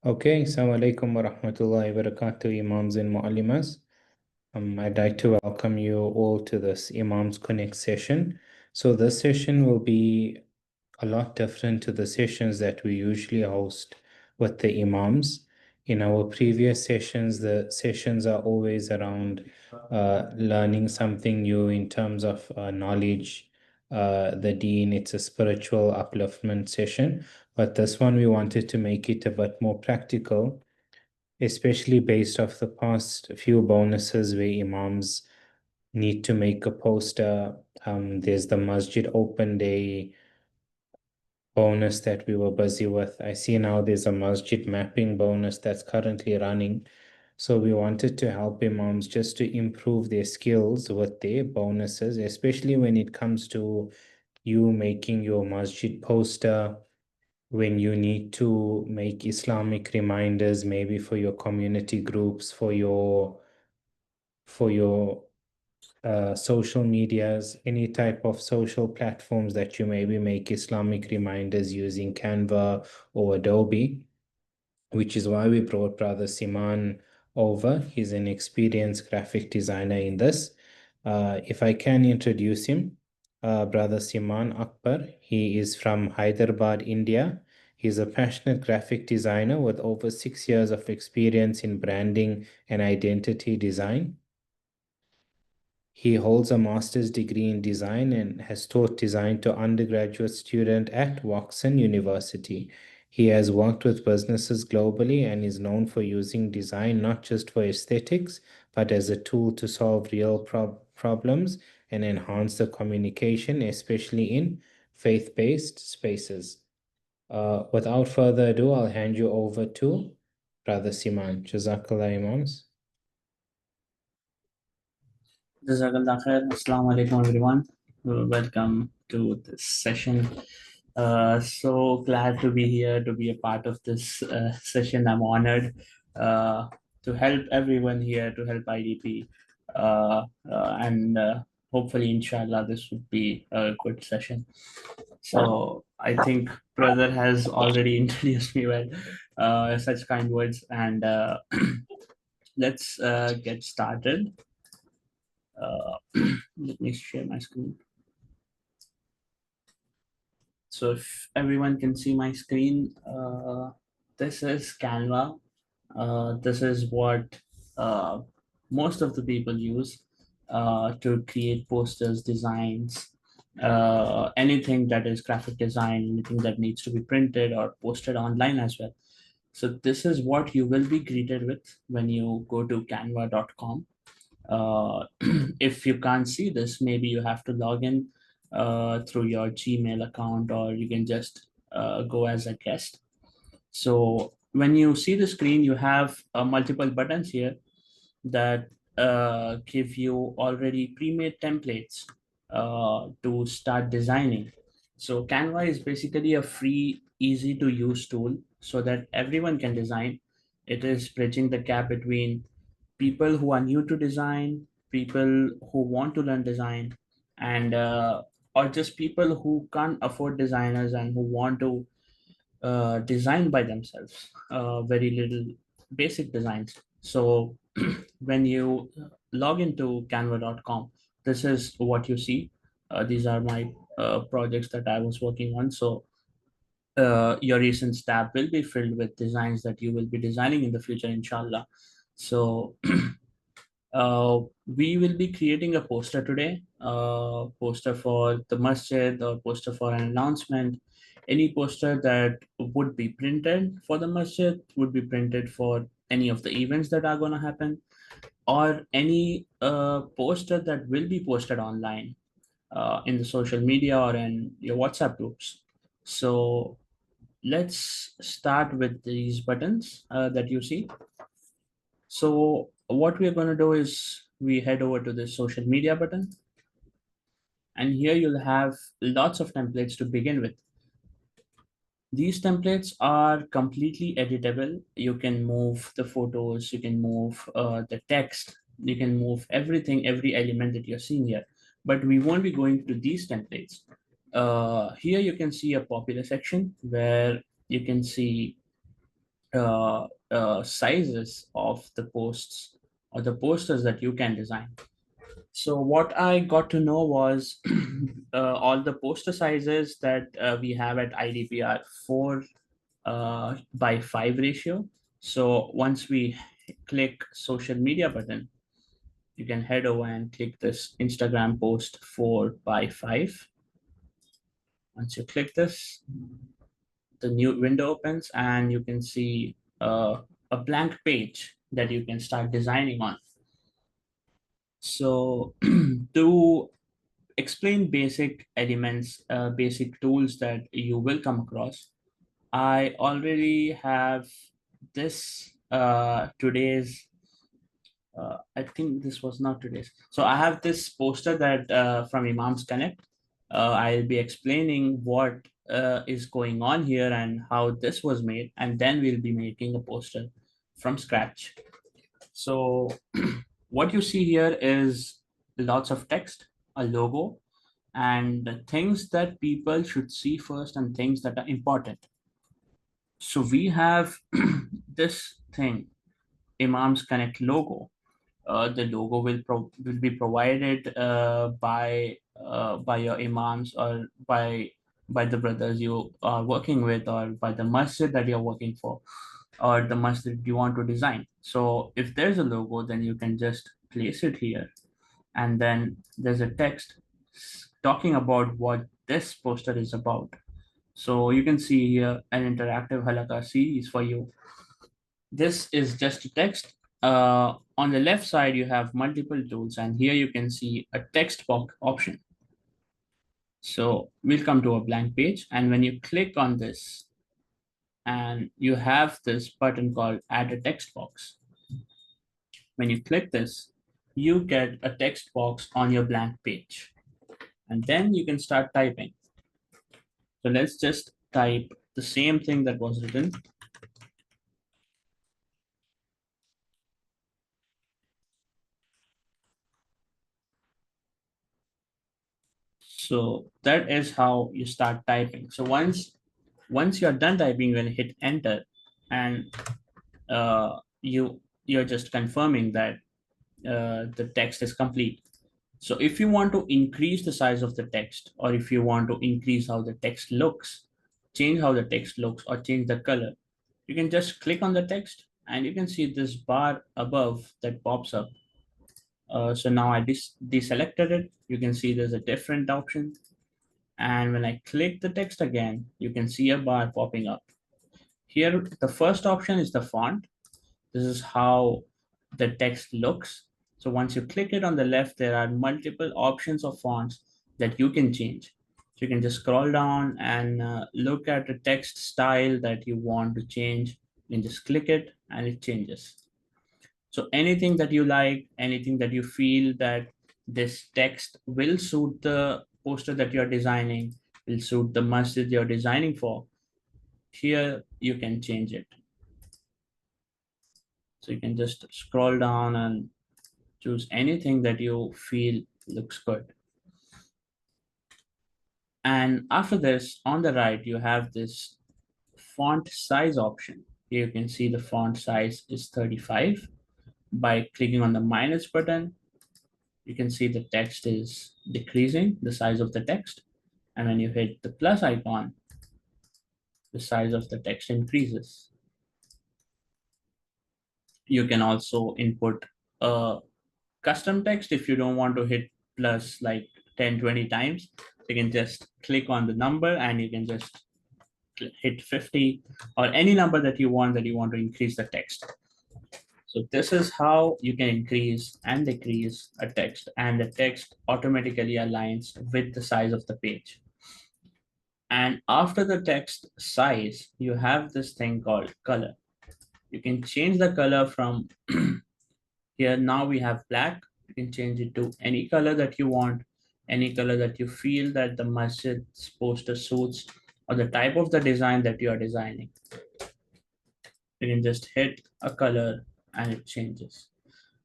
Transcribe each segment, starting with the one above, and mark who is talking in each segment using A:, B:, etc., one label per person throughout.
A: Okay, Assalamu alaikum wa rahmatullahi wa barakatuh, Imams and Muallimas. I'd like to welcome you all to this Imams Connect session. So this session will be a lot different to the sessions that we usually host with the Imams. In our previous sessions, the sessions are always around learning something new in terms of knowledge, the deen. It's a spiritual upliftment session, but this one we wanted to make it a bit more practical, especially based off the past few bonuses where Imams need to make a poster. There's the Masjid Open Day bonus that we were busy with. I see now there's a masjid mapping bonus that's currently running. So we wanted to help imams just to improve their skills with their bonuses, especially when it comes to you making your masjid poster, when you need to make Islamic reminders, maybe for your community groups, for your social medias, any type of social platforms that you maybe make Islamic reminders using Canva or Adobe, which is why we brought Brother Simaan over. He's an experienced graphic designer in this. If I can introduce him, Brother Simaan Akbar. He is from Hyderabad, India. He's a passionate graphic designer with over 6 years of experience in branding and identity design. He holds a master's degree in design and has taught design to undergraduate students at Washington University. He has worked with businesses globally and is known for using design not just for aesthetics, but as a tool to solve real problems and enhance the communication, especially in faith-based spaces. Without further ado, I'll hand you over to Brother Simaan. Jazakallah, Imams.
B: Jazakallah khair. Assalamu alaikum, everyone. Welcome to this session. So glad to be here to be a part of this session. I'm honored to help everyone here, to help IDP, and hopefully, inshallah, this would be a good session. So I think brother has already introduced me well, such kind words, and let's get started. Let me share my screen. So if everyone can see my screen, this is Canva. This is what most of the people use to create posters, designs, anything that is graphic design, anything that needs to be printed or posted online as well. So this is what you will be greeted with when you go to canva.com. If you can't see this, maybe you have to log in through your Gmail account, or you can just go as a guest. So when you see the screen, you have multiple buttons here that give you already pre-made templates to start designing. So Canva is basically a free, easy to use tool so that everyone can design. It is bridging the gap between people who are new to design, people who want to learn design, and or just people who can't afford designers and who want to design by themselves, very little basic designs. So when you log into canva.com, this is what you see. These are my projects that I was working on. So your recent tab will be filled with designs that you will be designing in the future, inshallah. So we will be creating a poster today, poster for the masjid or poster for an announcement. Any poster that would be printed for the masjid would be printed for any of the events that are going to happen, or any poster that will be posted online in the social media or in your WhatsApp groups. So let's start with these buttons that you see. So what we're going to do is we head over to the social media button, and here you'll have lots of templates to begin with. These templates are completely editable. You can move the photos, you can move the text, you can move everything, every element that you're seeing here. But we won't be going to these templates. Here you can see a popular section where you can see sizes of the posts or the posters that you can design. So what I got to know was all the poster sizes that we have at IDP are 4:5 ratio. So once we click social media button, you can head over and click this Instagram post 4:5. Once you click this, the new window opens and you can see a blank page that you can start designing on. So to explain basic elements, basic tools that you will come across, I already have this today's I think this was not today's. So I have this poster that from Imams Connect. I'll be explaining what is going on here and how this was made, and then we'll be making a poster from scratch. So what you see here is lots of text, a logo, and the things that people should see first and things that are important. So we have this thing, Imams Connect logo. The logo will be provided by your imams or by the brothers you are working with, or by the masjid that you're working for, or the masjid you want to design. So if there's a logo, then you can just place it here, and then there's a text talking about what this poster is about. So you can see here an interactive halaka series for you. This is just a text. On the left side, you have multiple tools, and here you can see a text box option. So we'll come to a blank page, and when you click on this, and you have this button called Add a Text Box. When you click this, you get a text box on your blank page, and then you can start typing. So let's just type the same thing that was written. So that is how you start typing. So once you're done typing, you're going to hit enter, and you're just confirming that the text is complete. So if you want to increase the size of the text, or if you want to increase how the text looks, change how the text looks, or change the color, you can just click on the text and you can see this bar above that pops up. So now I deselected it. You can see there's a different option. And when I click the text again, you can see a bar popping up. Here, the first option is the font. This is how the text looks. So once you click it on the left, there are multiple options of fonts that you can change. So you can just scroll down and look at the text style that you want to change. You can just click it and it changes. So anything that you like, anything that you feel that this text will suit the poster that you're designing, will suit the masjid you're designing for, here you can change it. So you can just scroll down and choose anything that you feel looks good. And after this, on the right, you have this font size option. Here you can see the font size is 35. By clicking on the minus button, you can see the text is decreasing, the size of the text. And when you hit the plus icon, the size of the text increases. You can also input a custom text if you don't want to hit plus like 10-20 times. You can just click on the number and you can just hit 50 or any number that you want to increase the text. So this is how you can increase and decrease a text, and the text automatically aligns with the size of the page. And after the text size, you have this thing called color. You can change the color from here. Now we have black. You can change it to any color that you want, any color that you feel that the masjid's poster suits, or the type of the design that you are designing. You can just hit a color and it changes.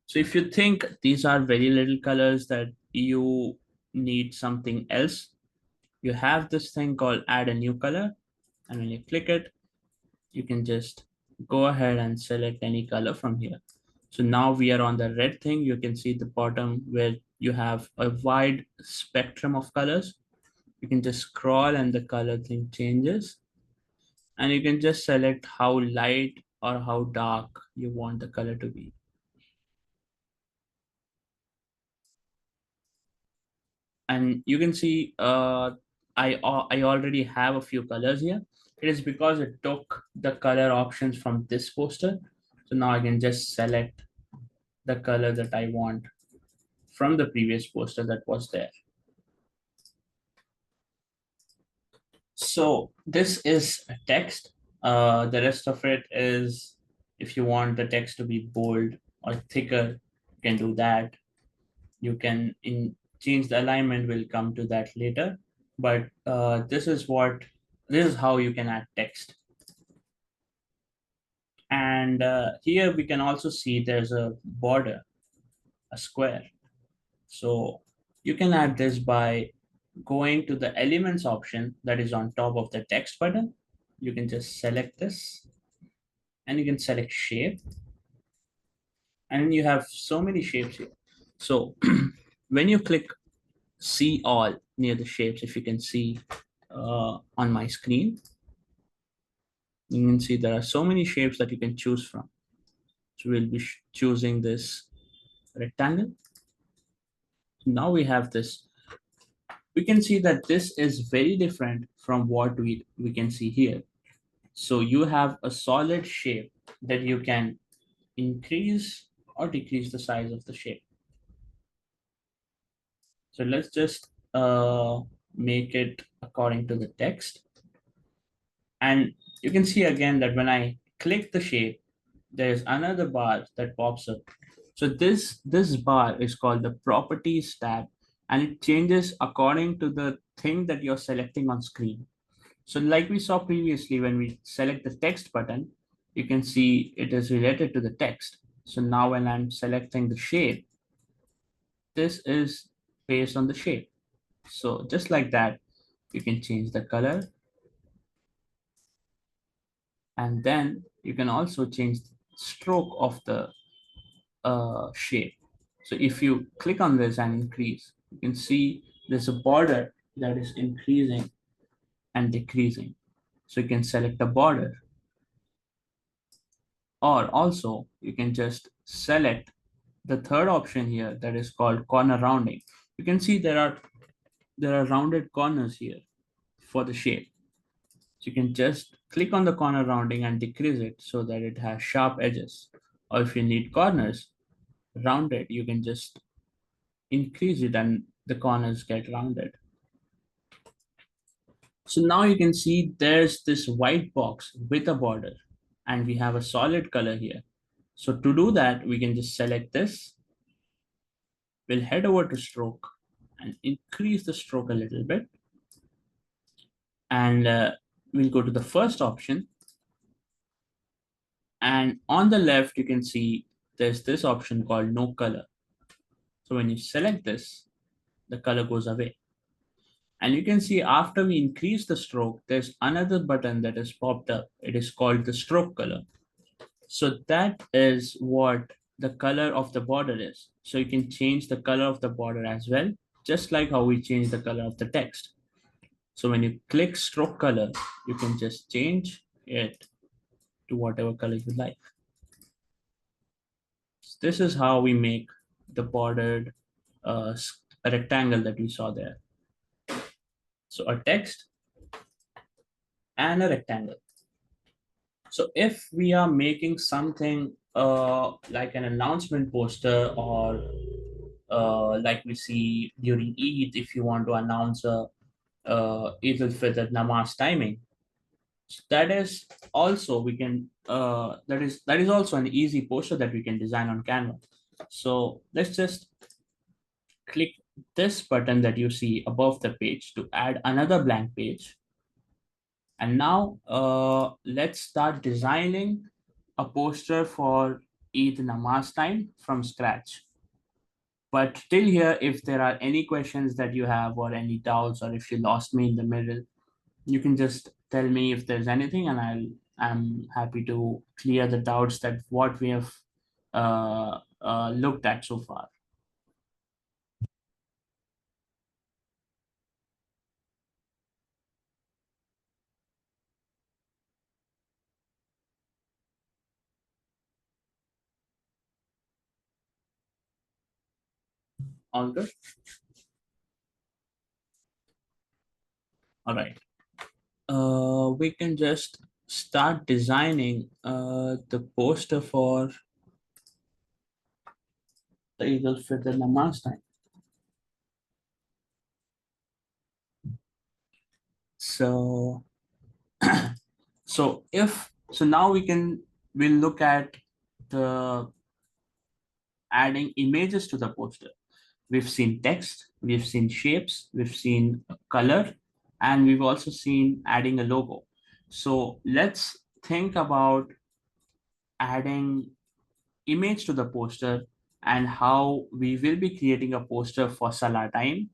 B: So if you think these are very little colors that you need something else, you have this thing called add a new color. And when you click it, you can just go ahead and select any color from here. So now we are on the red thing. You can see the bottom where you have a wide spectrum of colors. You can just scroll and the color thing changes. And you can just select how light or how dark you want the color to be. And you can see I already have a few colors here. It is because it took the color options from this poster. So now I can just select the color that I want from the previous poster that was there. So this is a text. The rest of it is, if you want the text to be bold or thicker, you can do that. You can change the alignment. We'll come to that later. But this is how you can add text. And here we can also see there's a border, a square. So you can add this by going to the elements option that is on top of the text button. You can just select this and you can select shape, and you have so many shapes here. So when you click see all near the shapes, if you can see on my screen, you can see there are so many shapes that you can choose from. So we'll be choosing this rectangle. Now we have this. We can see that this is very different from what we can see here. So you have a solid shape that you can increase or decrease the size of the shape. So let's just make it according to the text. And you can see again that when I click the shape, there's another bar that pops up. So this bar is called the properties tab, and it changes according to the thing that you're selecting on screen. So like we saw previously, when we select the text button, you can see it is related to the text. So now when I'm selecting the shape, this is based on the shape. So just like that, you can change the color, and then you can also change the stroke of the shape. So if you click on this and increase, you can see there's a border that is increasing and decreasing. So you can select a border, or also you can just select the third option here that is called corner rounding. You can see there are rounded corners here for the shape. So you can just click on the corner rounding and decrease it so that it has sharp edges. Or if you need corners rounded, you can just increase it and the corners get rounded. So now you can see there's this white box with a border, and we have a solid color here. So to do that, we can just select this. We'll head over to stroke and increase the stroke a little bit. And we'll go to the first option. And on the left, you can see there's this option called no color. So when you select this, the color goes away. And you can see after we increase the stroke, there's another button that has popped up. It is called the stroke color. So that is what the color of the border is. So you can change the color of the border as well, just like how we change the color of the text. So when you click stroke color, you can just change it to whatever color you like. So this is how we make the bordered a rectangle that we saw there. So a text and a rectangle. So if we are making something like an announcement poster, or like we see during Eid, if you want to announce a Eid al-Fitr namaz timing, so that is also we can that is also an easy poster that we can design on Canva. So let's just click this button that you see above the page to add another blank page. And now let's start designing a poster for Eid namaz time from scratch. But till here, if there are any questions that you have or any doubts, or if you lost me in the middle, you can just tell me if there's anything, and I'm happy to clear the doubts that what we have looked at so far. All good? All right. We can just start designing the poster for the Eid al-Fitr Namaz time. So, so now we'll look at the adding images to the poster. We've seen text, we've seen shapes, we've seen color, and we've also seen adding a logo. So let's think about adding image to the poster and how we will be creating a poster for Salah time,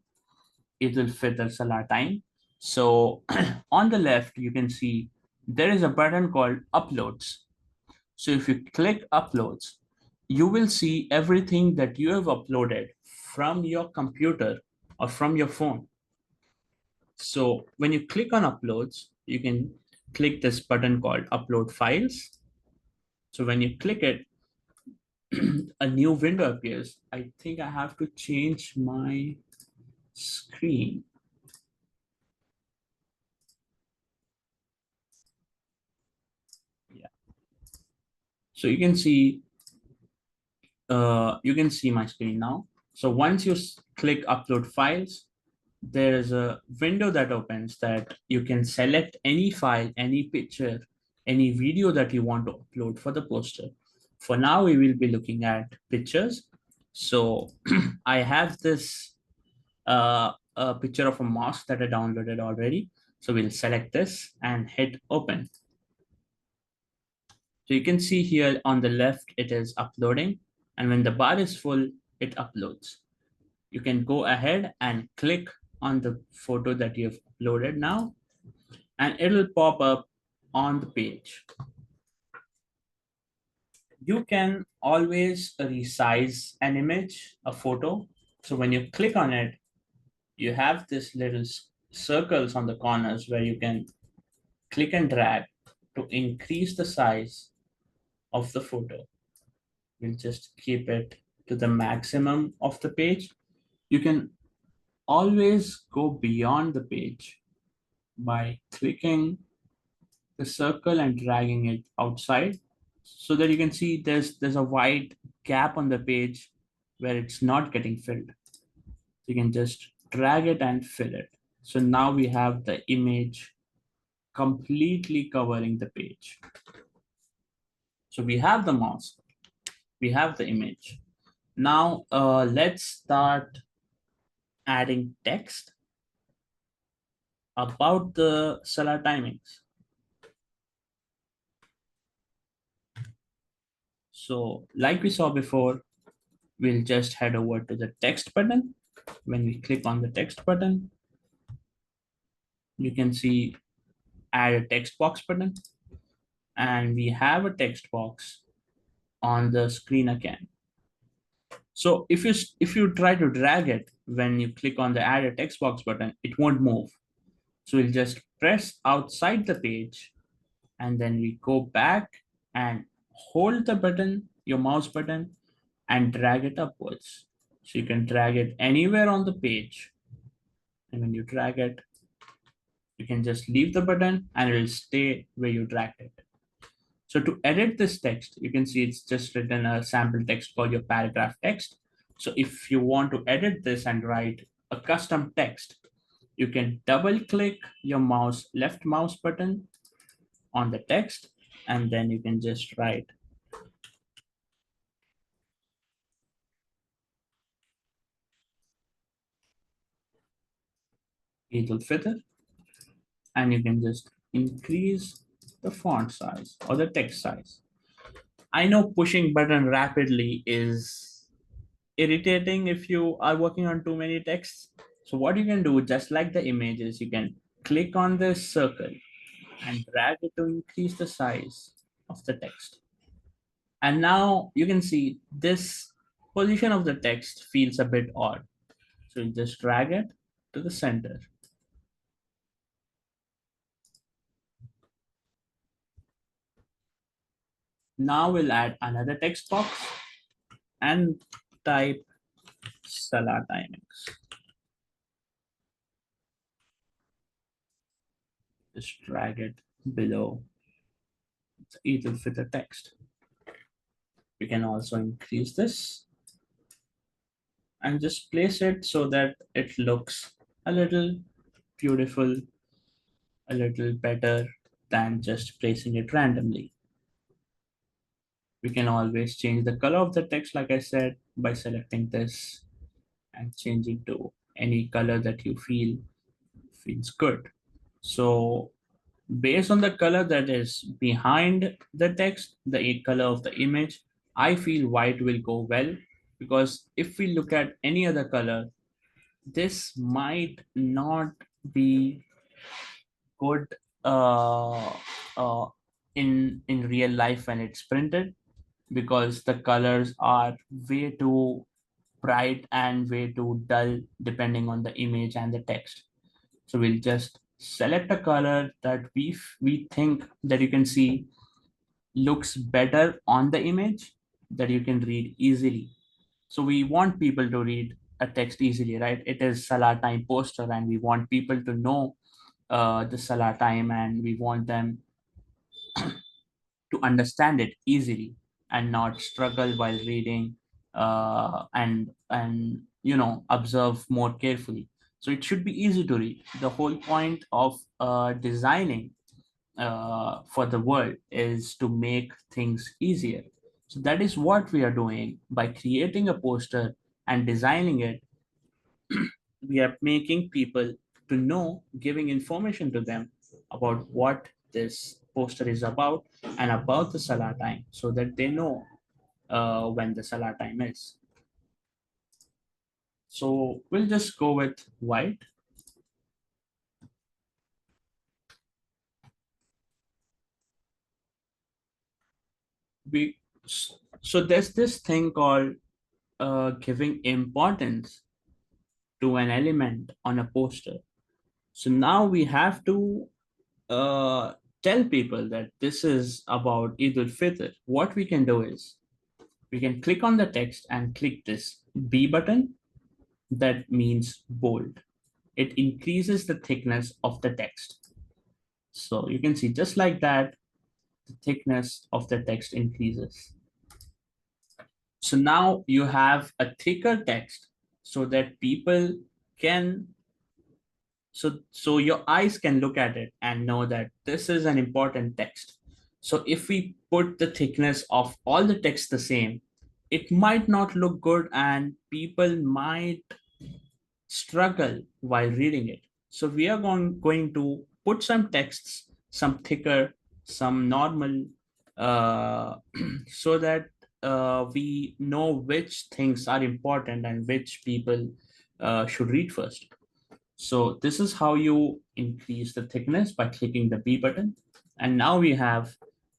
B: Eid al-Fitr Salah time. So on the left, you can see there is a button called Uploads. So if you click Uploads, you will see everything that you have uploaded from your computer or from your phone. So when you click on Uploads, you can click this button called Upload Files. So when you click it, a new window appears. I think I have to change my screen. Yeah. So you can see my screen now. So once you click Upload Files, there is a window that opens that you can select any file, any picture, any video that you want to upload for the poster. For now, we will be looking at pictures. So I have this a picture of a mosque that I downloaded already. So we'll select this and hit open. So you can see here on the left, it is uploading. And when the bar is full, it uploads. You can go ahead and click on the photo that you've uploaded now, and it'll pop up on the page. You can always resize an image, a photo. So when you click on it, you have this little circles on the corners where you can click and drag to increase the size of the photo. We'll just keep it to the maximum of the page. You can always go beyond the page by clicking the circle and dragging it outside so that you can see there's a wide gap on the page where it's not getting filled. You can just drag it and fill it. So now we have the image completely covering the page. So we have the mouse, we have the image. Now let's start adding text about the Salah timings. So like we saw before, we'll just head over to the text button. When we click on the text button, you can see add a text box button, and we have a text box on the screen again. So if you try to drag it when you click on the add a text box button, it won't move. So we'll just press outside the page, and then we go back and hold the button, your mouse button, and drag it upwards. So you can drag it anywhere on the page. And when you drag it, you can just leave the button and it will stay where you dragged it. So to edit this text, you can see it's just written a sample text called your paragraph text. So if you want to edit this and write a custom text, you can double click your left mouse button on the text, and then you can just write Eid al-Fitr, and you can just increase the font size or the text size. I know pushing button rapidly is irritating if you are working on too many texts. So what you can do, just like the images, you can click on this circle and drag it to increase the size of the text. And now you can see this position of the text feels a bit odd. So you just drag it to the center. Now we'll add another text box and type Salah timings. Just drag it below the Eid al-Fitr text. We can also increase this and just place it so that it looks a little beautiful, a little better than just placing it randomly. We can always change the color of the text, like I said, by selecting this and changing to any color that you feel feels good. So based on the color that is behind the text, the color of the image, I feel white will go well, because if we look at any other color, this might not be good uh, uh, in real life when it's printed, because the colors are way too bright and way too dull depending on the image and the text. So we'll just select a color that we think that you can see looks better on the image, that you can read easily. So we want people to read a text easily, right? It is Salah time poster, and we want people to know the Salah time, and we want them to understand it easily and not struggle while reading, and observe more carefully. So it should be easy to read. The whole point of designing for the world is to make things easier. So that is what we are doing by creating a poster and designing it. We are making people to know, giving information to them about what this poster is about and about the Salah time, so that they know when the Salah time is. So we'll just go with white. We so there's this thing called giving importance to an element on a poster. So now we have to tell people that this is about Eid al-Fitr. What we can do is we can click on the text and click this B button, that means bold. It increases the thickness of the text. So you can see just like that, the thickness of the text increases. So now you have a thicker text so that people can so your eyes can look at it and know that this is an important text. So if we put the thickness of all the text the same, it might not look good and people might struggle while reading it. So we are going to put some texts, some thicker, some normal, so that we know which things are important and which people should read first. So this is how you increase the thickness, by clicking the B button. And now we have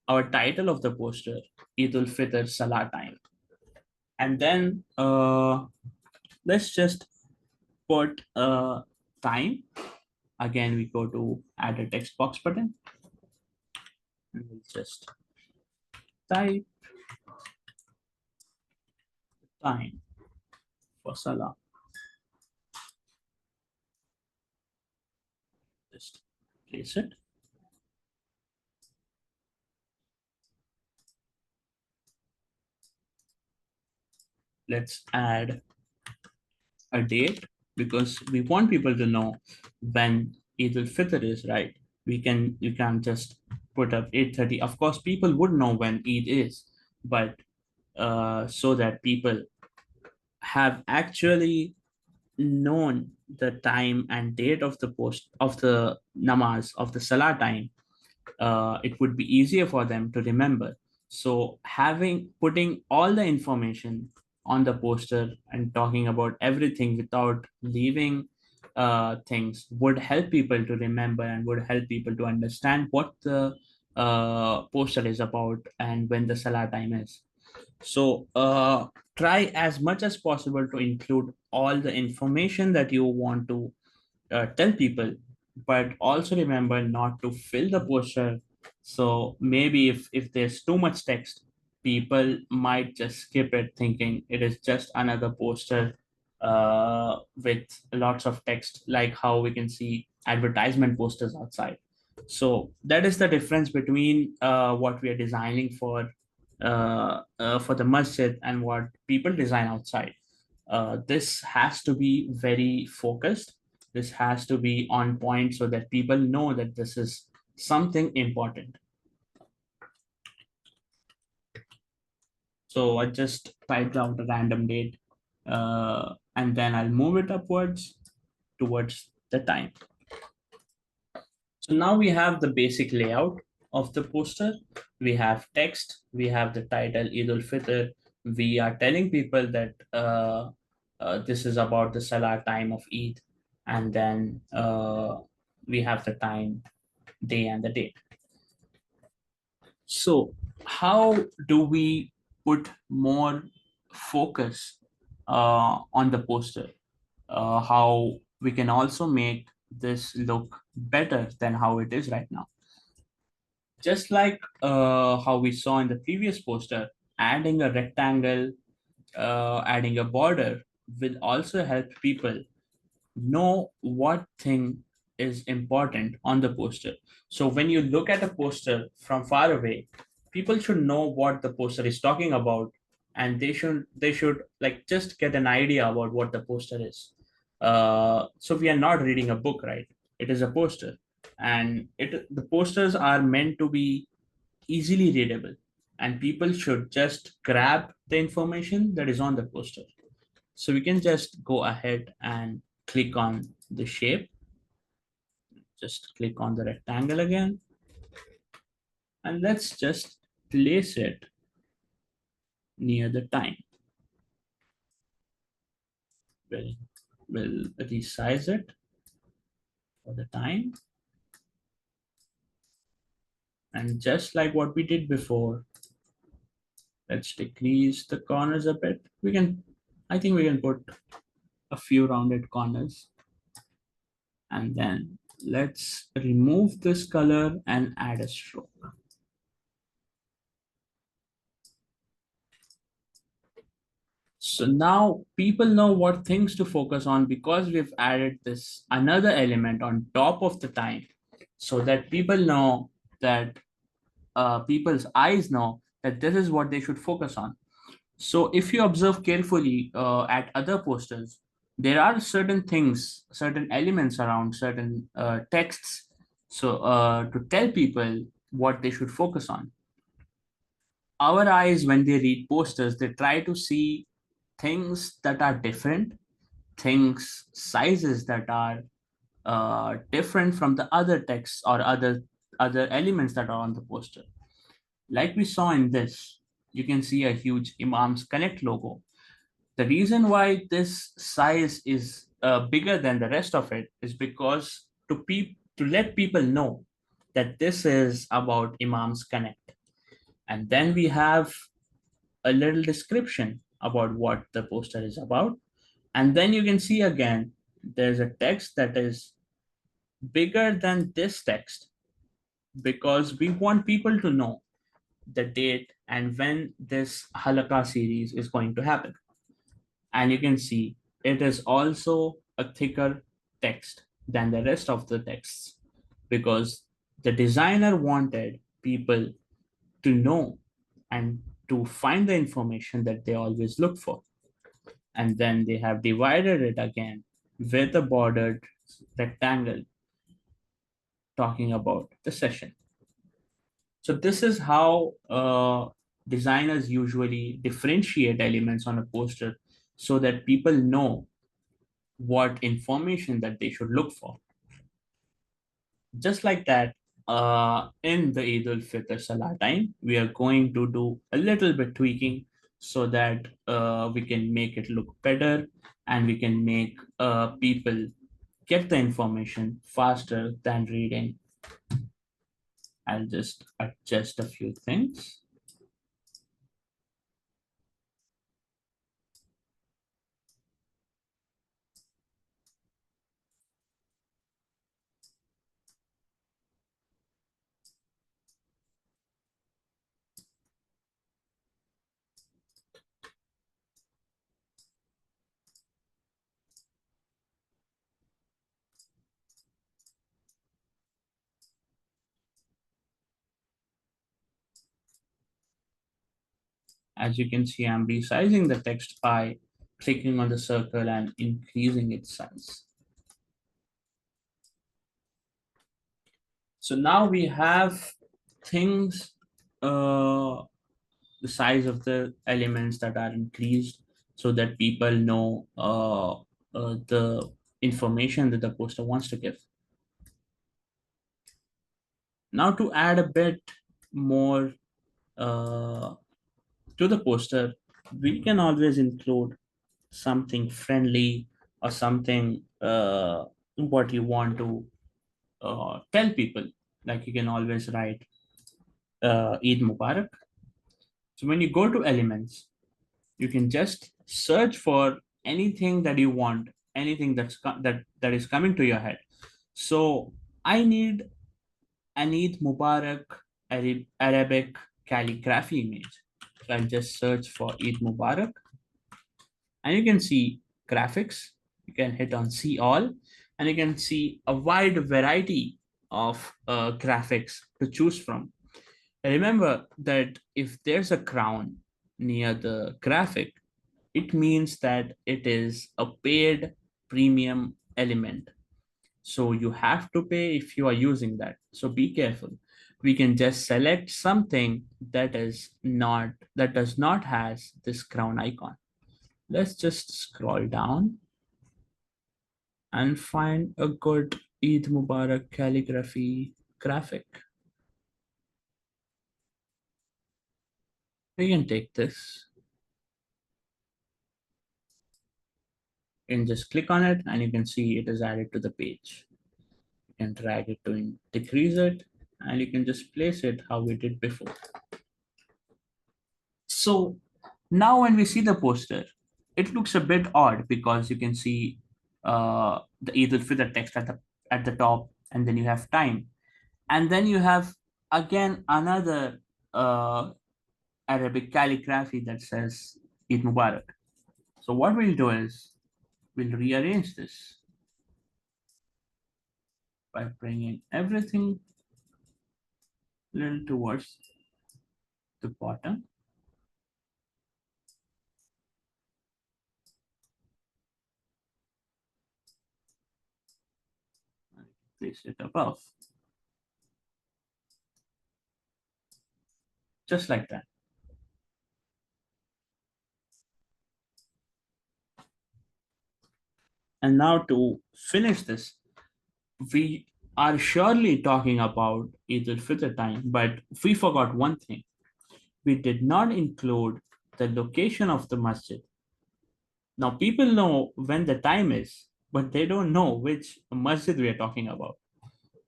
B: our title of the poster, Eid al-Fitr Salah time. And then let's just put time. Again, we go to add a text box button. And we'll just type time for Salah. Just place it. Let's add a date, because we want people to know when Eid al-Fitr is, right? You can just put up 8:30. Of course, people would know when Eid is, but so that people have actually known the time and date of the post of the namaz of the salah time, it would be easier for them to remember. So putting all the information on the poster and talking about everything without leaving things would help people to remember and would help people to understand what the poster is about and when the salah time is. So try as much as possible to include all the information that you want to tell people, but also remember not to fill the poster. So maybe if there's too much text, people might just skip it thinking it is just another poster with lots of text, like how we can see advertisement posters outside. So that is the difference between what we are designing for the masjid and what people design outside. This has to be very focused. This has to be on point so that people know that this is something important. So I just typed out a random date, and then I'll move it upwards towards the time. So now we have the basic layout of the poster. We have text, we have the title Eid al-Fitr. We are telling people that this is about the Salah time of Eid. And then we have the time, day, and the date. So how do we put more focus on the poster? How we can also make this look better than how it is right now? Just like how we saw in the previous poster, adding a rectangle, adding a border will also help people know what thing is important on the poster. So when you look at a poster from far away, people should know what the poster is talking about, and they should like just get an idea about what the poster is. So we are not reading a book, right? It is a poster, and the posters are meant to be easily readable, and people should just grab the information that is on the poster. So we can just go ahead and click on the shape, just click on the rectangle again, and let's just place it near the time. We'll, we'll resize it for the time. And just like what we did before, let's decrease the corners a bit. I think we can put a few rounded corners. And then let's remove this color and add a stroke. So now people know what things to focus on because we've added this another element on top of the time, so that people know that people's eyes know that this is what they should focus on. So if you observe carefully at other posters, there are certain things, certain elements around certain texts, so to tell people what they should focus on. Our eyes, when they read posters, they try to see things that are different, things, sizes that are different from the other texts or other elements that are on the poster. Like we saw in this, you can see a huge Imams Connect logo. The reason why this size is bigger than the rest of it is because to let people know that this is about Imams Connect. And then we have a little description about what the poster is about. And then you can see again, there's a text that is bigger than this text because we want people to know the date and when this halakha series is going to happen. And you can see it is also a thicker text than the rest of the texts because the designer wanted people to know and to find the information that they always look for. And then they have divided it again with a bordered rectangle talking about the session. So this is how designers usually differentiate elements on a poster so that people know what information that they should look for. Just like that, in the Eid al-Fitr Salah time, we are going to do a little bit tweaking so that we can make it look better and we can make people get the information faster than reading. I'll just adjust a few things. As you can see, I'm resizing the text by clicking on the circle and increasing its size. So now we have things, the size of the elements that are increased so that people know the information that the poster wants to give. Now to add a bit more uh, to the poster, we can always include something friendly or something what you want to tell people. Like you can always write Eid Mubarak. So when you go to elements, you can just search for anything that you want, anything that is coming to your head. So I need an Eid Mubarak Arabic calligraphy image. So I'll just search for Eid Mubarak, and you can see graphics. You can hit on see all, and you can see a wide variety of graphics to choose from. Remember that if there's a crown near the graphic, it means that it is a paid premium element. So you have to pay if you are using that. So be careful. We can just select something that does not has this crown icon. Let's just scroll down and find a good Eid Mubarak calligraphy graphic. We can take this and just click on it, and you can see it is added to the page. You can drag it to decrease it, and you can just place it how we did before. So now when we see the poster, it looks a bit odd because you can see the Eid al-Fitr text at the top, and then you have time. And then you have again another Arabic calligraphy that says Eid Mubarak. So what we'll do is we'll rearrange this by bringing everything a little towards the bottom. Place it above. Just like that. And now to finish this, we are surely talking about Eid al-Fitr time, but we forgot one thing. We did not include the location of the masjid. Now people know when the time is, but they don't know which masjid we are talking about.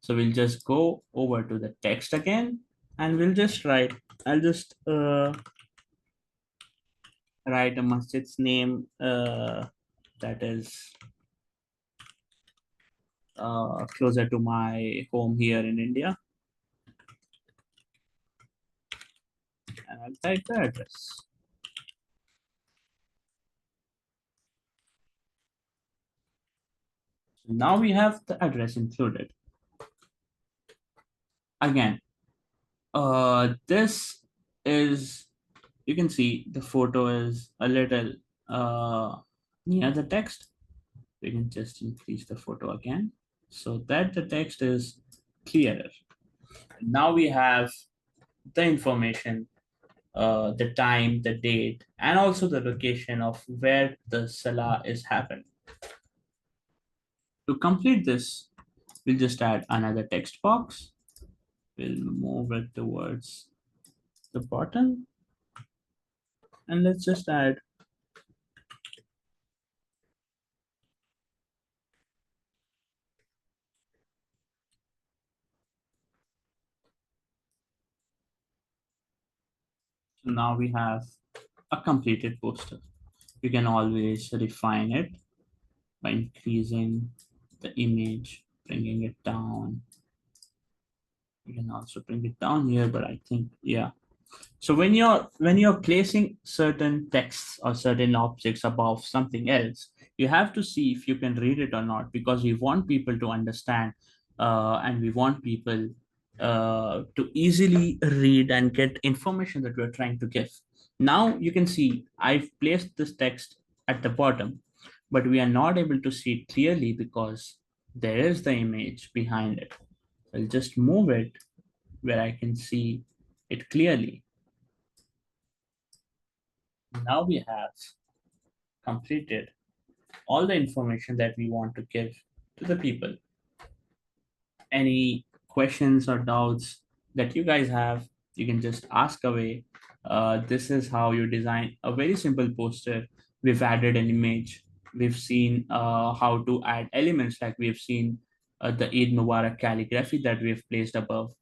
B: So we'll just go over to the text again, and we'll just I'll just write a masjid's name that is closer to my home here in India. And I'll type the address. So now we have the address included. Again, this is, you can see the photo is a little near the text. We can just increase the photo again so that the text is clearer. Now we have the information, the time, the date, and also the location of where the Salah is happening. To complete this, we'll just add another text box. We'll move it towards the bottom. And let's just add So now we have a completed poster. You can always refine it by increasing the image, bringing it down. You can also bring it down here, but I think, yeah. So when you're placing certain texts or certain objects above something else, you have to see if you can read it or not, because we want people to understand, and we want people to easily read and get information that we're trying to give. Now you can see I've placed this text at the bottom, but we are not able to see it clearly because there is the image behind it. I'll just move it where I can see it clearly. Now we have completed all the information that we want to give to the people. Any questions or doubts that you guys have, you can just ask away. This is how you design a very simple poster. We've added an image. We've seen how to add elements, like we've seen the Eid Mubarak calligraphy that we've placed above.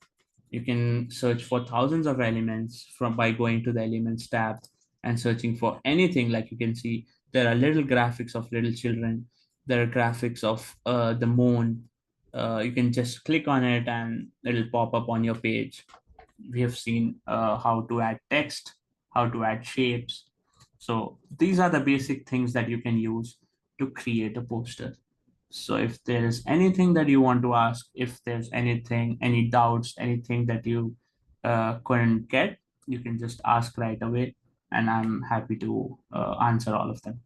B: You can search for thousands of elements from by going to the elements tab and searching for anything. Like you can see there are little graphics of little children, there are graphics of the moon. You can just click on it and it'll pop up on your page. We have seen how to add text, how to add shapes. So these are the basic things that you can use to create a poster. So if there is anything that you want to ask, if there's anything, any doubts, anything that you couldn't get, you can just ask right away, and I'm happy to answer all of them.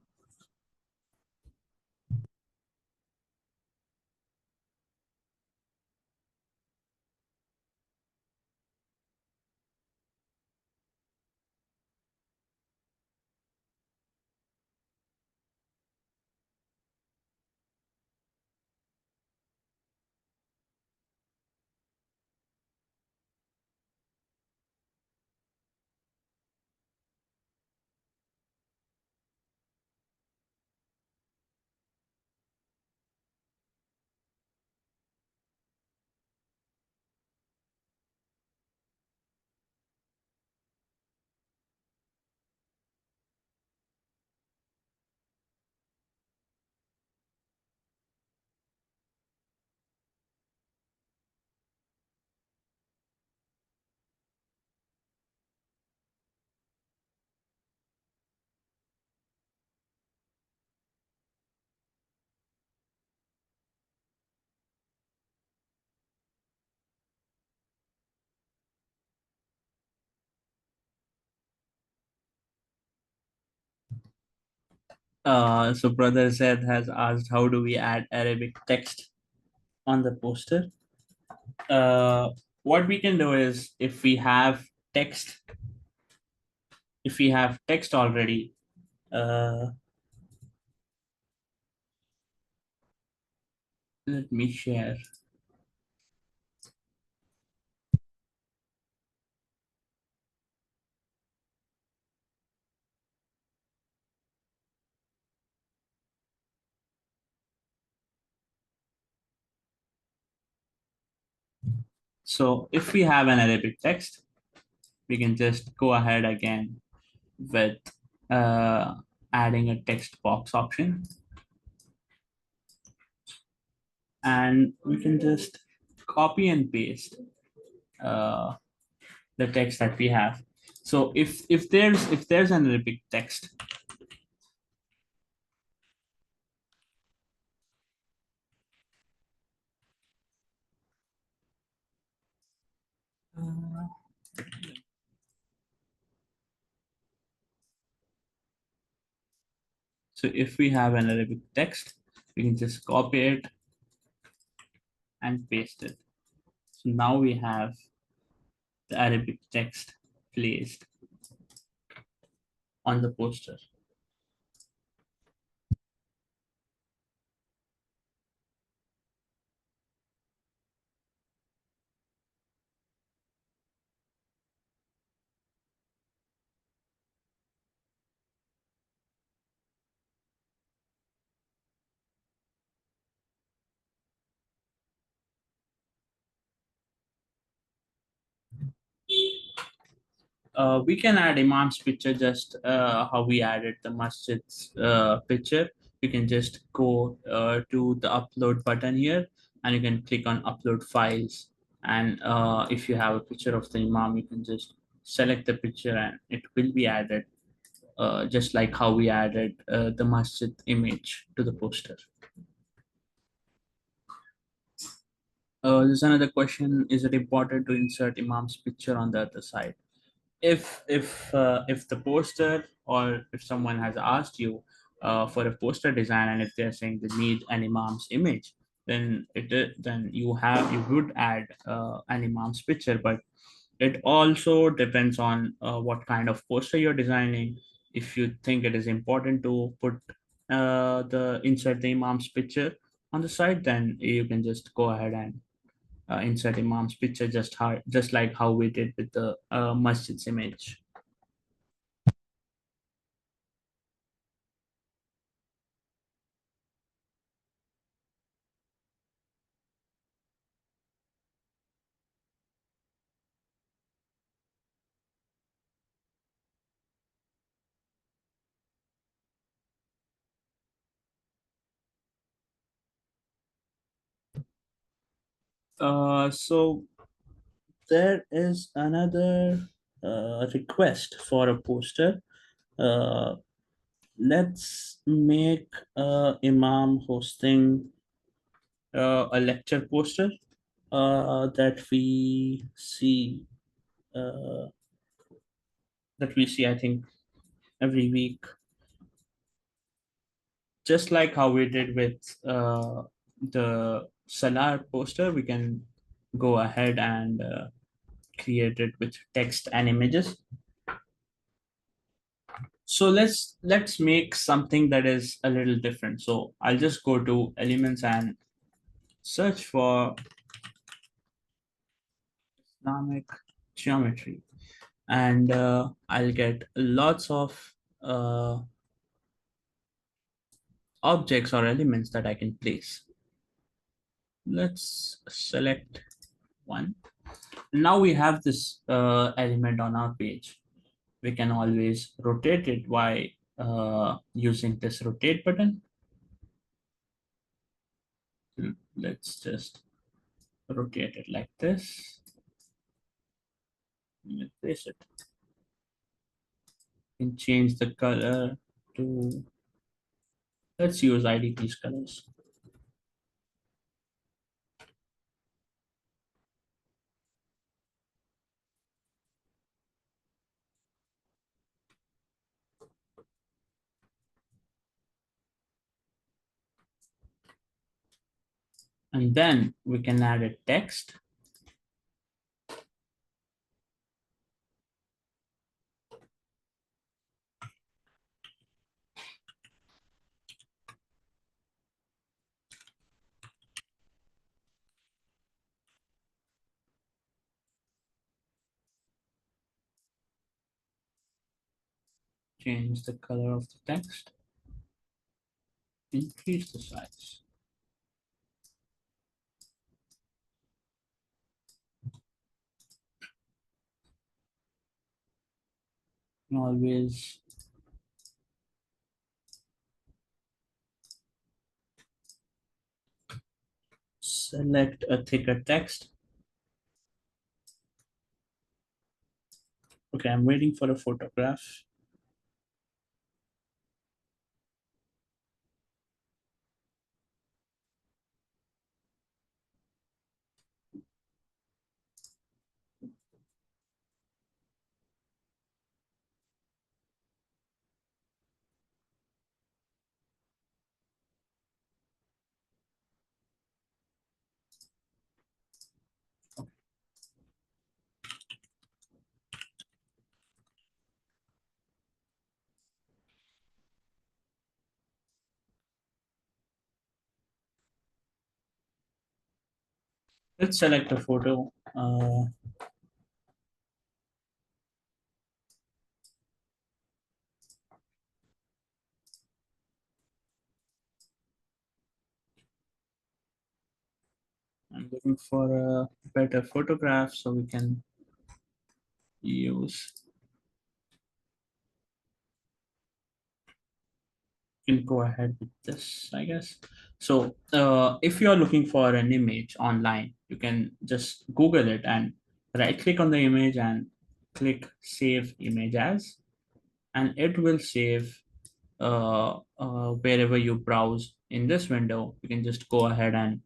B: So brother Zed has asked, how do we add Arabic text on the poster? Uh, what we can do is, text, if we have text already, uh, let me share. So if we have an Arabic text, we can just go ahead again with uh, adding a text box option, and we can just copy and paste uh, the text that we have. So if there's an Arabic text, so if we have an Arabic text, we can just copy it and paste it. So now we have the Arabic text placed on the poster. We can add Imam's picture just how we added the masjid's picture. You can just go to the upload button here, and you can click on upload files. And if you have a picture of the Imam, you can just select the picture and it will be added, just like how we added the masjid image to the poster. There's another question: is it important to insert Imam's picture on the other side? If the poster, or if someone has asked you for a poster design, and if they're saying they need an Imam's image, then then you would add an Imam's picture. But it also depends on what kind of poster you're designing. If you think it is important to put the insert the Imam's picture on the side, then you can just go ahead and insert Imam's picture, just like how we did with the masjid's image. So there is another request for a poster. Uh, let's make Imam hosting a lecture poster that uh, we see, I think, every week, just like how we did with the Salar poster. We can go ahead and create it with text and images. So let's make something that is a little different. So I'll just go to elements and search for Islamic geometry, and I'll get lots of uh, objects or elements that I can place. Let's select one. Now we have this element on our page. We can always rotate it by using this rotate button. Let's just rotate it like this. Let's place it. You can change the color to, let's use IDP's colors. And then we can add a text. Change the color of the text. Increase the size. And always select a thicker text. Okay, I'm waiting for a photograph. Let's select a photo. I'm looking for a better photograph so we can use. can go ahead with this, I guess. So if you are looking for an image online, you can just Google it and right click on the image and click save image as, and it will save wherever you browse in this window. You can just go ahead and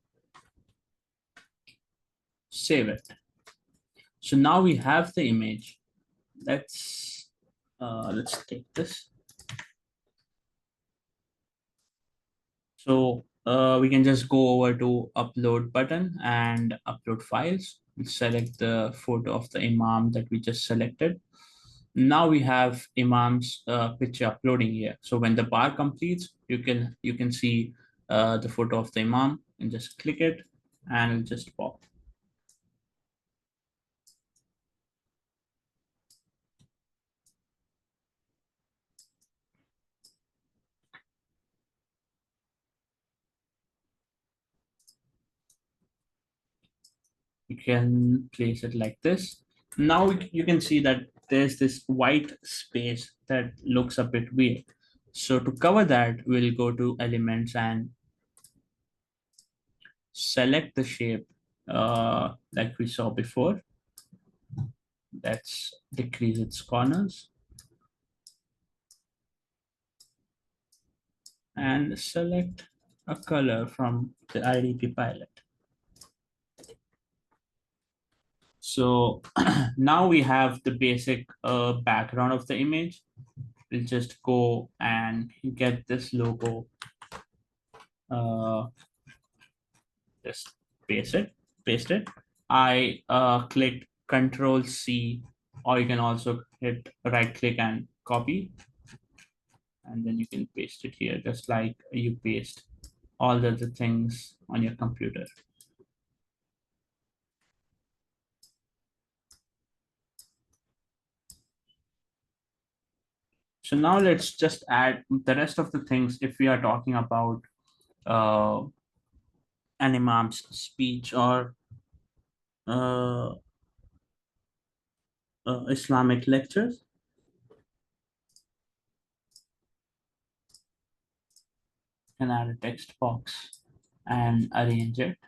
B: save it. So now we have the image. Let's take this. So we can just go over to upload button and upload files. We select the photo of the imam that we just selected. Now we have imam's picture uploading here. So when the bar completes, you can see the photo of the imam and just click it and it'll just pop. You can place it like this. Now you can see that there's this white space that looks a bit weird. So to cover that, we'll go to elements and select the shape like we saw before. Let's decrease its corners and select a color from the IDP palette. So now we have the basic background of the image. We'll just go and get this logo, just paste it. I clicked Control C, or you can also hit right click and copy, and then you can paste it here, just like you paste all the other things on your computer. So now let's just add the rest of the things if we are talking about uh, an imam's speech or uh, Islamic lectures. You can add a text box and arrange it.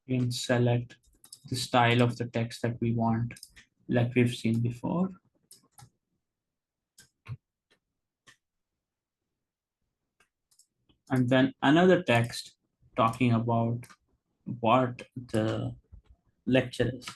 B: You can select the style of the text that we want, like we've seen before. And then another text talking about what the lecture is.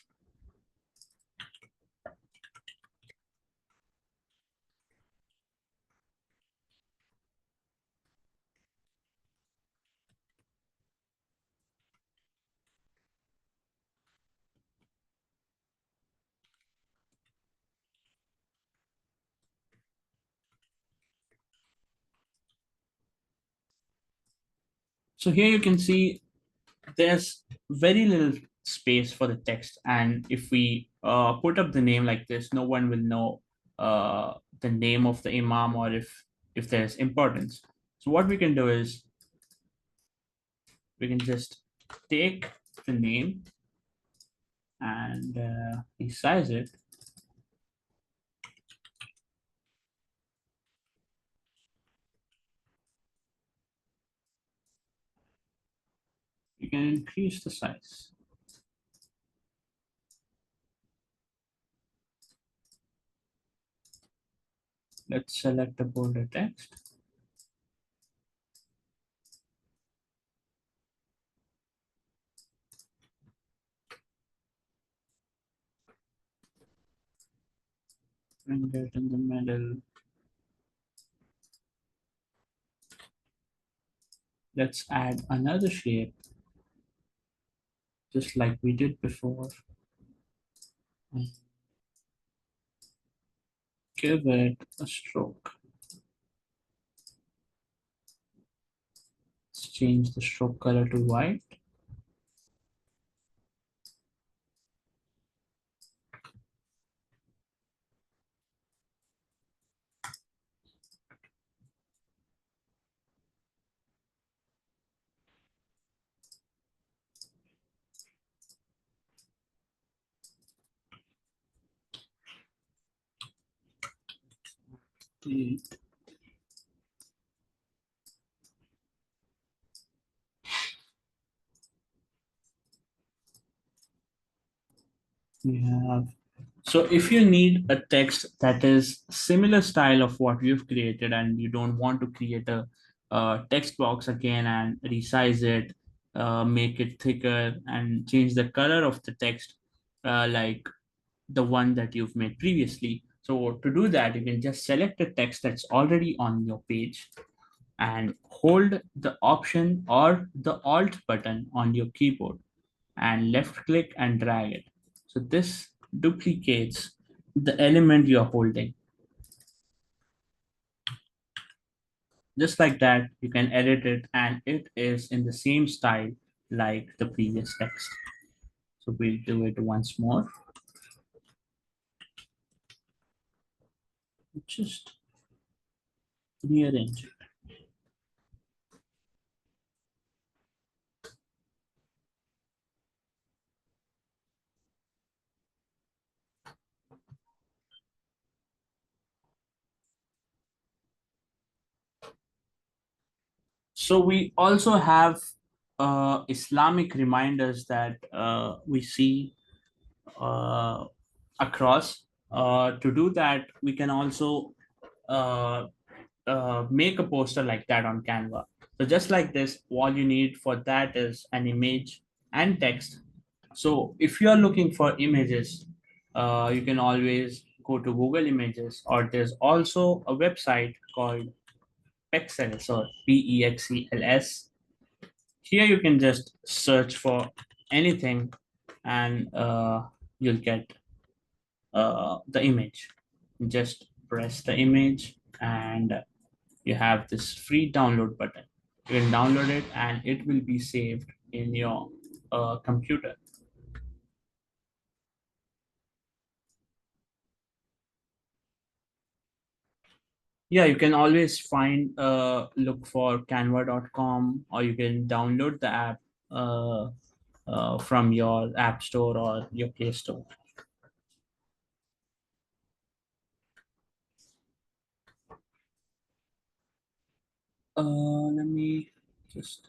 B: So here you can see there's very little space for the text. And if we put up the name like this, no one will know the name of the imam or if there's importance. So what we can do is we can just take the name and resize it. You can increase the size. Let's select the bolder text. Bring it in the middle. Let's add another shape, just like we did before. And give it a stroke. Let's change the stroke color to white. Eight. We have, so if you need a text that is similar style of what we've created and you don't want to create a, text box again and resize it, make it thicker and change the color of the text, like the one that you've made previously. So to do that, you can just select the text that's already on your page and hold the Option or the Alt button on your keyboard and left click and drag it. So this duplicates the element you're holding. Just like that, you can edit it and it is in the same style like the previous text. So we'll do it once more. Just rearrange it. So we also have Islamic reminders that we see uh, across. To do that, we can also uh, make a poster like that on Canva. So just like this, all you need for that is an image and text. So if you are looking for images, you can always go to Google Images, or there's also a website called Pexels or Pexels. Here you can just search for anything and you'll get the image. Just press the image and you have this free download button. You can download it and it will be saved in your computer. Yeah, you can always find, look for canva.com, or you can download the app uh, from your app store or your Play Store. Let me just,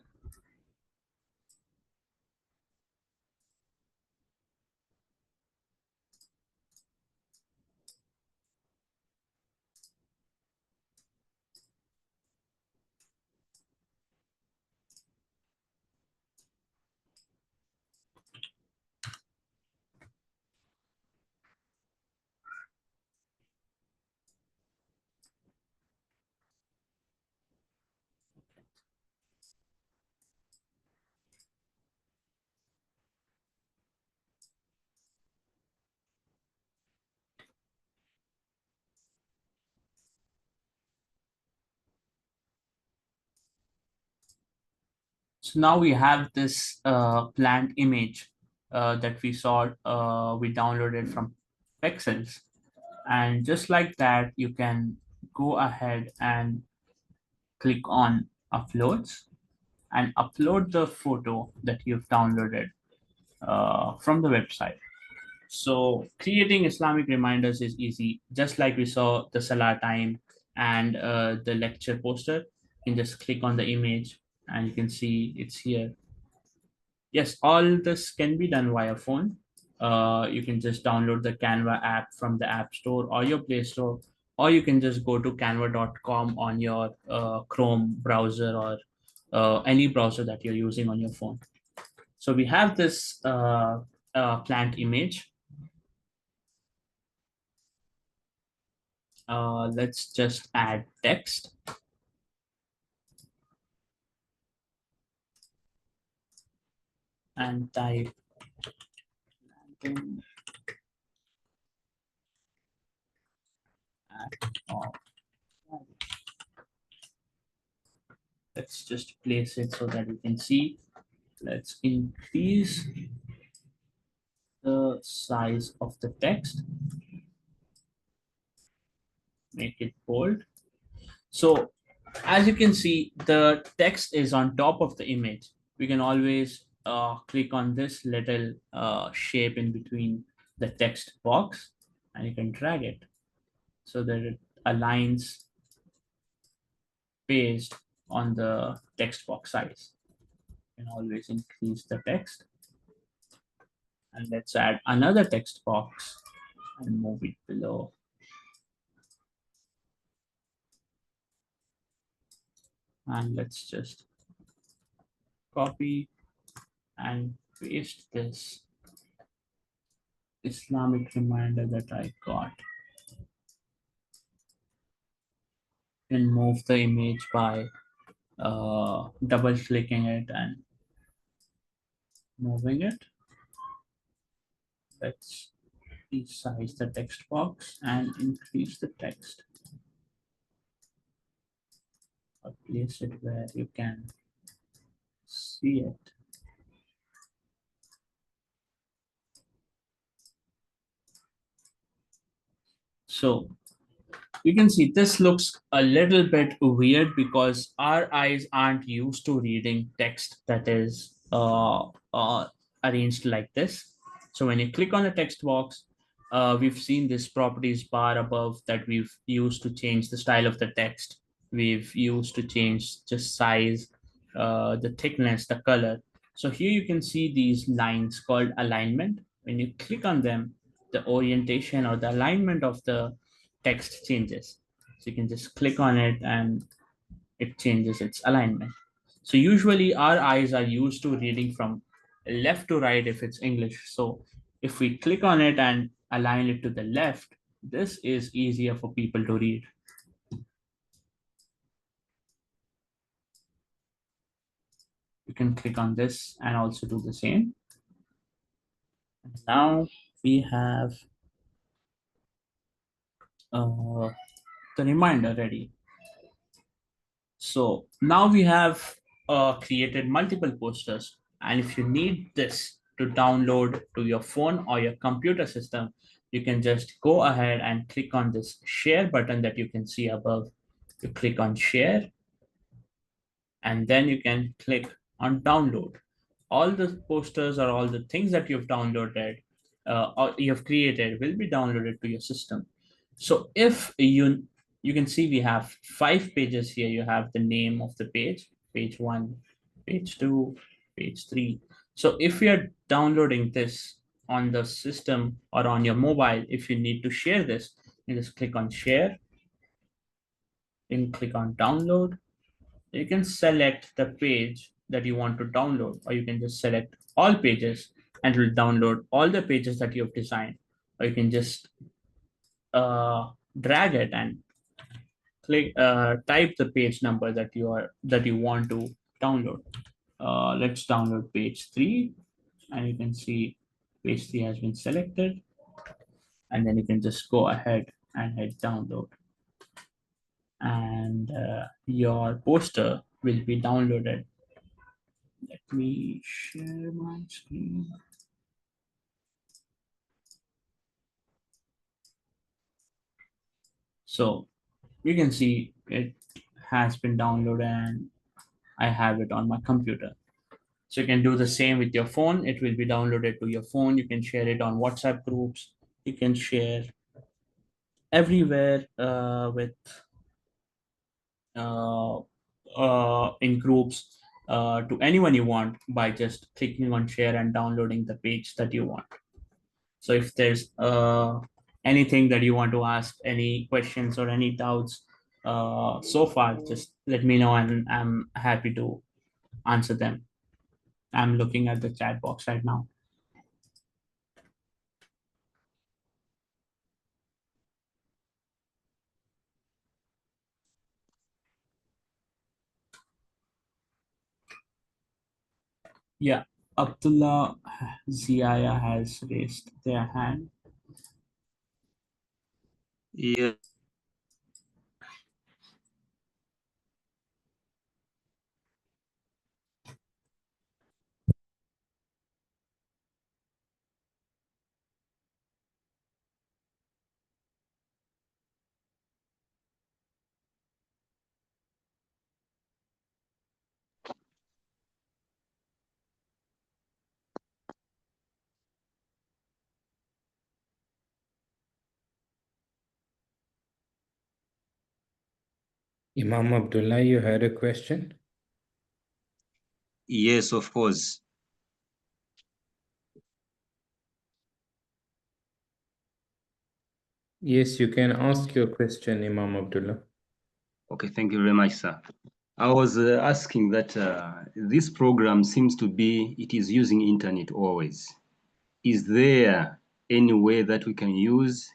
B: so now we have this plant image that we downloaded from Pexels. And just like that, you can go ahead and click on uploads and upload the photo that you've downloaded from the website. So creating Islamic reminders is easy, just like we saw the Salah time and the lecture poster. You can just click on the image and you can see it's here. Yes, all this can be done via phone. You can just download the Canva app from the App Store or your Play Store, or you can just go to canva.com on your Chrome browser or any browser that you're using on your phone. So we have this plant image. Let's just add text and type planting at all. Let's just place it so that you can see. Let's increase the size of the text, make it bold. So as you can see, the text is on top of the image. We can always click on this little shape in between the text box and you can drag it so that it aligns based on the text box size. You can always increase the text. And let's add another text box and move it below. And let's just copy and paste this Islamic reminder that I got, and move the image by double clicking it and moving it. Let's resize the text box and increase the text, or place it where you can see it. So you can see this looks a little bit weird because our eyes aren't used to reading text that is arranged like this. So when you click on the text box, we've seen this properties bar above that we've used to change the style of the text. We've used to change just size, the thickness, the color. So here you can see these lines called alignment. When you click on them, the orientation or the alignment of the text changes. So you can just click on it and it changes its alignment. So usually our eyes are used to reading from left to right if it's English. So if we click on it and align it to the left, this is easier for people to read. You can click on this and also do the same. And now we have uh, the reminder ready. So now we have created multiple posters. And if you need this to download to your phone or your computer system, you can just go ahead and click on this share button that you can see above. You click on share, and then you can click on download. All the posters or all the things that you've downloaded or you have created will be downloaded to your system. So if you can see we have 5 pages here. You have the name of the page, page 1, page 2, page 3. So if you're downloading this on the system or on your mobile, if you need to share this, you just click on share, then click on download. You can select the page that you want to download, or you can just select all pages and it will download all the pages that you have designed. Or you can just drag it and click type the page number that you want to download. Let's download page 3, and you can see page 3 has been selected, and then you can just go ahead and hit download, and your poster will be downloaded. Let me share my screen. So you can see it has been downloaded and I have it on my computer. So you can do the same with your phone. It will be downloaded to your phone. You can share it on WhatsApp groups. You can share everywhere with uh, in groups to anyone you want by just clicking on share and downloading the page that you want. So if there's anything that you want to ask, any questions or any doubts so far, just let me know and I'm happy to answer them. I'm looking at the chat box right now. Yeah, Abdullah Ziaya has raised their hand.
C: Yeah,
A: Imam Abdullah, you had a question?
C: Yes, of course.
A: Yes, you can ask your question, Imam Abdullah.
C: Okay, thank you very much, sir. I was asking that this program seems to be, it is using internet always. Is there any way that we can use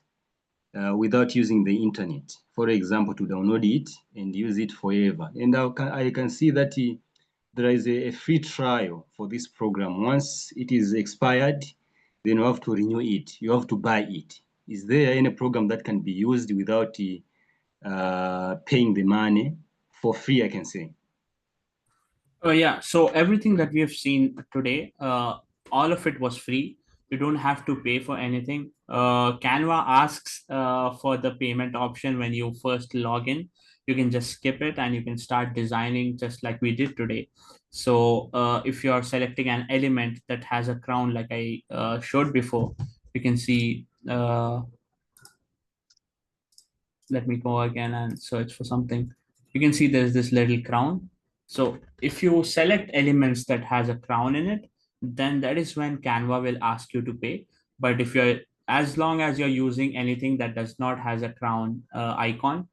C: without using the internet? For example, to download it and use it forever. And I can see that there is a free trial for this program. Once it is expired, then you have to renew it. You have to buy it. Is there any program that can be used without paying the money for free, I can say?
B: Yeah, so everything that we have seen today, all of it was free. You don't have to pay for anything. Canva asks for the payment option when you first log in. You can just skip it and you can start designing just like we did today. So if you are selecting an element that has a crown, like I showed before, you can see. Let me go again and search for something. You can see there's this little crown. So if you select elements that has a crown in it, then that is when Canva will ask you to pay. But if you're, as long as you're using anything that does not has a crown icon,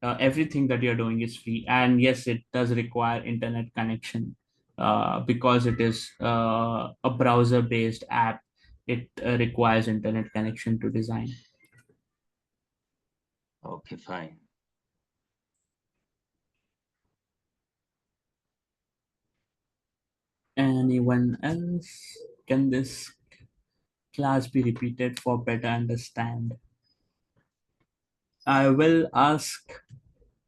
B: everything that you're doing is free. And yes, it does require internet connection because it is a browser based app. It requires internet connection to design.
C: Okay, fine.
B: Anyone else? Can this class be repeated for better understand? I will ask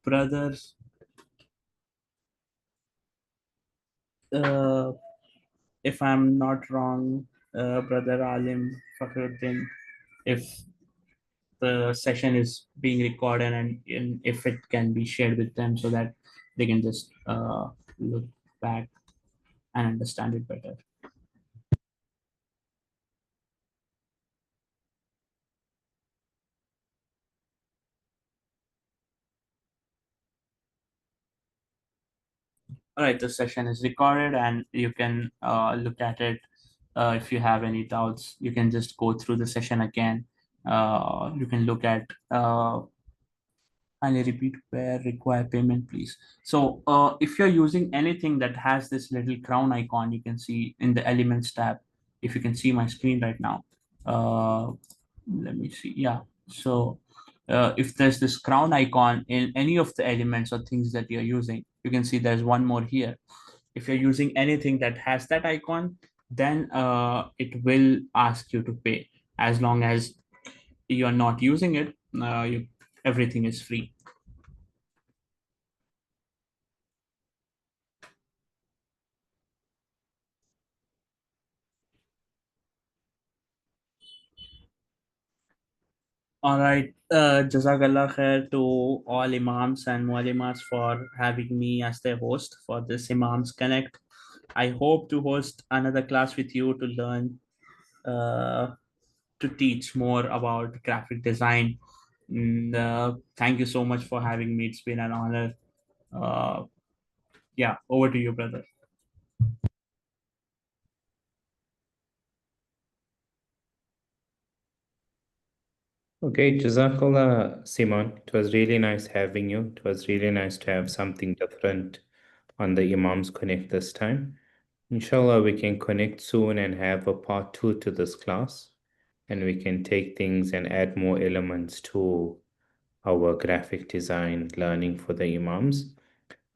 B: brothers, uh, if I'm not wrong, brother Alim Fakhruddin, if the session is being recorded and if it can be shared with them so that they can just look back and understand it better. All right, the session is recorded and you can look at it. If you have any doubts, you can just go through the session again. You can look at and repeat where require payment, please. So if you're using anything that has this little crown icon, you can see in the elements tab. If you can see my screen right now, uh, let me see. Yeah. So if there's this crown icon in any of the elements or things that you're using, you can see there's one more here. If you're using anything that has that icon, then it will ask you to pay. As long as you're not using it, everything is free. All right. Jazakallah khair to all Imams and Muallimas for having me as their host for this Imams Connect. I hope to host another class with you to learn, uh, to teach more about graphic design. Thank you so much for having me. It's been an honor. Uh, yeah, over to you, brother.
A: Okay, Jazakallah, Simaan. It was really nice having you. It was really nice to have something different on the Imams Connect this time. Inshallah, we can connect soon and have a part two to this class, and we can take things and add more elements to our graphic design learning for the Imams.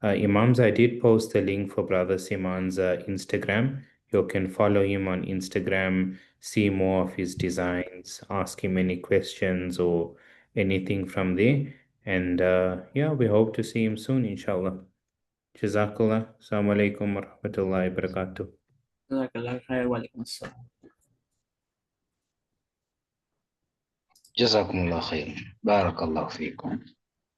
A: Imams, I did post the link for Brother Siman's Instagram. You can follow him on Instagram, see more of his designs, ask him any questions or anything from there. And yeah, we hope to see him soon, inshallah. Jazakallah. Assalamu alaikum wa rahmatullahi wa barakatuh.
B: Jazakallah khair. Walaikum assalam.
D: جزاكم الله خير بارك الله فيكم